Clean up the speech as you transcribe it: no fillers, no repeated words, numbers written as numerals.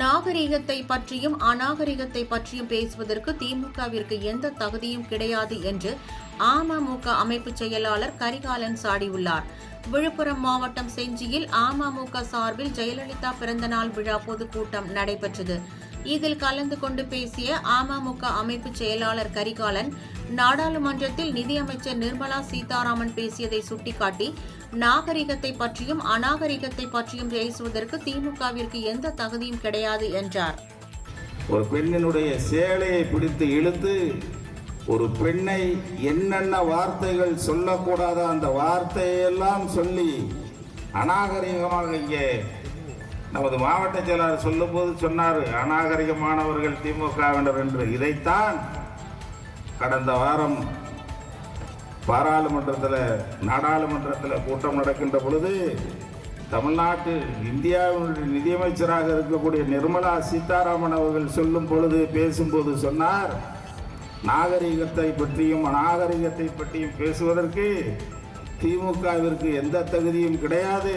நாகரிகத்தை பற்றியும் அநாகரிகத்தை பற்றியும் பேசுவதற்கு திமுகவிற்கு எந்த தகுதியும் கிடையாது என்று அமமுக அமைப்பு செயலாளர் கரிகாலன் சாடியுள்ளார். விழுப்புரம் மாவட்டம் செஞ்சியில் அமமுக சார்பில் ஜெயலலிதா பிறந்தநாள் விழா பொதுக்கூட்டம் நடைபெற்றது. இதில் கலந்து கொண்டு பேசிய அமமுக அமைப்பு செயலாளர் கரிகாலன், நாடாளுமன்றத்தில் நிதியமைச்சர் நிர்மலா சீதாராமன் பேசியதை சுட்டிக்காட்டி நாகரிகத்தை பற்றியும் அநாகரிகத்தை பற்றியும் பேசுவதற்கு திமுகவிற்கு எந்த தகுதியும் கிடையாது என்றார். ஒரு பெண்ணினுடைய சேலையை பிடித்து இழுத்து ஒரு பெண்ணை என்னென்ன வார்த்தைகள் சொல்லக்கூடாத அந்த வார்த்தையெல்லாம் சொல்லி அநாகரிகமாக இங்கே நமது மாவட்ட செயலாளர் சொல்லும் போது சொன்னார், அநாகரிகமானவர்கள் திமுகவினர் என்று. இதைத்தான் கடந்த வாரம் நாடாளுமன்றத்தில் கூட்டம் நடக்கின்ற பொழுது தமிழ்நாட்டு இந்தியாவினுடைய நிதியமைச்சராக இருக்கக்கூடிய நிர்மலா சீதாராமன் அவர்கள் சொல்லும் பொழுது பேசும்போது சொன்னார், நாகரிகத்தை பற்றியும் அநாகரிகத்தை பற்றியும் பேசுவதற்கு திமுகவிற்கு எந்த தகுதியும் கிடையாது.